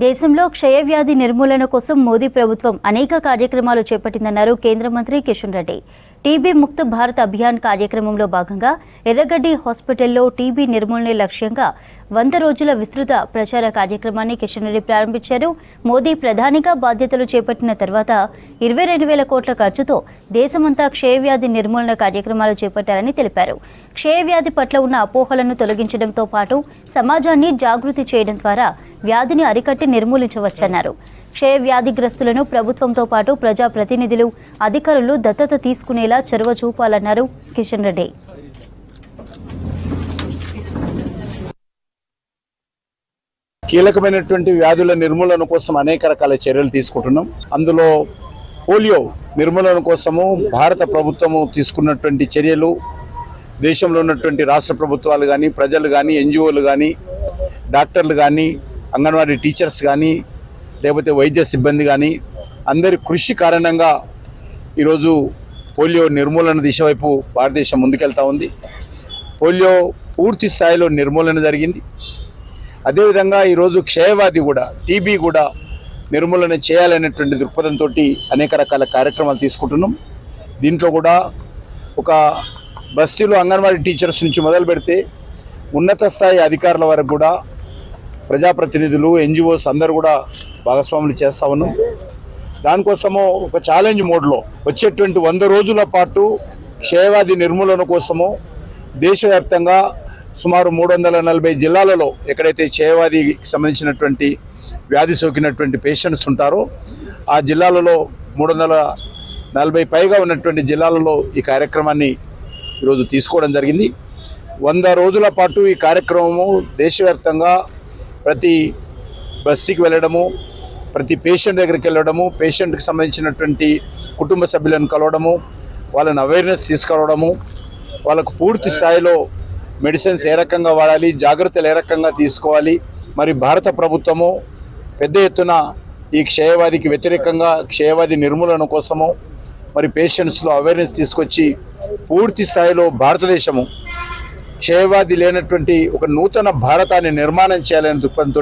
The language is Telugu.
దేశంలో క్షయవ్యాధి నిర్మూలన కోసం మోదీ ప్రభుత్వం అనేక కార్యక్రమాలు చేపట్టిందన్నారు కేంద్ర మంత్రి కిషన్ రెడ్డి. టీబీ ముక్త భారత్ అభియాన్ కార్యక్రమంలో భాగంగా ఎర్రగడ్డి హాస్పిటల్లో టీబీ నిర్మూలనే లక్ష్యంగా 100 రోజుల విస్తృత ప్రచార కార్యక్రమాన్ని కిషన్ రెడ్డి ప్రారంభించారు. మోదీ ప్రధానిగా బాధ్యతలు చేపట్టిన తర్వాత 22,000 కోట్ల ఖర్చుతో దేశమంతా క్షయవ్యాధి నిర్మూలన కార్యక్రమాలు చేపట్టారని తెలిపారు. క్షయవ్యాధి పట్ల ఉన్న అపోహలను తొలగించడంతో పాటు సమాజాన్ని జాగృతి చేయడం ద్వారా వ్యాధిని అరికట్టి నిర్మూలించవచ్చన్నారు. క్షయ వ్యాధిగ్రస్తులను ప్రభుత్వంతో పాటు ప్రజాప్రతినిధులు, అధికారులు దత్తత తీసుకునేలా చొరవ చూపాలన్నారు కిషన్ రెడ్డి. కీలకమైనటువంటి వ్యాధుల నిర్మూలన కోసం అనేక రకాల చర్యలు తీసుకుంటున్నాం. అందులో పోలియో నిర్మూలన కోసము భారత ప్రభుత్వము తీసుకున్నటువంటి చర్యలు, దేశంలో ఉన్నటువంటి రాష్ట్ర ప్రభుత్వాలు కానీ, ప్రజలు కానీ, ఎన్జిఓలు కానీ, డాక్టర్లు కానీ, అంగన్వాడీ టీచర్స్ కానీ, లేకపోతే వైద్య సిబ్బంది కానీ అందరి కృషి కారణంగా ఈరోజు పోలియో నిర్మూలన దిశ వైపు భారతదేశం ముందుకెళ్తా ఉంది. పోలియో పూర్తి స్థాయిలో నిర్మూలన జరిగింది. అదేవిధంగా ఈరోజు క్షయవ్యాధి కూడా, టీబీ కూడా నిర్మూలన చేయాలనేటువంటి దృక్పథంతో అనేక రకాల కార్యక్రమాలు తీసుకుంటున్నాం. దీంట్లో కూడా ఒక బస్తీలో అంగన్వాడీ టీచర్స్ నుంచి మొదలు పెడితే ఉన్నత స్థాయి అధికారుల వరకు కూడా ప్రజాప్రతినిధులు, ఎన్జిఓస్ అందరూ కూడా భాగస్వాములు చేస్తూ ఉన్నాం. దానికోసము ఒక ఛాలెంజ్ మోడ్లో వచ్చేటువంటి 100 రోజుల పాటు క్షయవ్యాధి నిర్మూలన కోసము దేశవ్యాప్తంగా సుమారు 340 జిల్లాలలో ఎక్కడైతే క్షయవ్యాధికి సంబంధించినటువంటి వ్యాధి సోకినటువంటి పేషెంట్స్ ఉంటారో ఆ జిల్లాలలో 340 పైగా ఉన్నటువంటి జిల్లాలలో ఈ కార్యక్రమాన్ని ఈరోజు తీసుకోవడం జరిగింది. 100 రోజుల పాటు ఈ కార్యక్రమము దేశవ్యాప్తంగా ప్రతి బస్తీకి వెళ్ళడము, ప్రతి పేషెంట్ దగ్గరికి వెళ్ళడము, పేషెంట్కి సంబంధించినటువంటి కుటుంబ సభ్యులను కలవడము, వాళ్ళని అవేర్నెస్ తీసుకురావడము, వాళ్ళకు పూర్తి స్థాయిలో మెడిసిన్స్ ఏ రకంగా వాడాలి, జాగ్రత్తలు ఏ రకంగా తీసుకోవాలి, మరి భారత ప్రభుత్వము పెద్ద ఎత్తున ఈ క్షయవ్యాధికి వ్యతిరేకంగా క్షయవ్యాధి నిర్మూలన కోసము మరి పేషెంట్స్లో అవేర్నెస్ తీసుకొచ్చి పూర్తి స్థాయిలో భారతదేశము క్షయవ్యాధి లేనటువంటి ఒక నూతన భారతాన్ని నిర్మాణం చేయాలనే దృక్పథంతో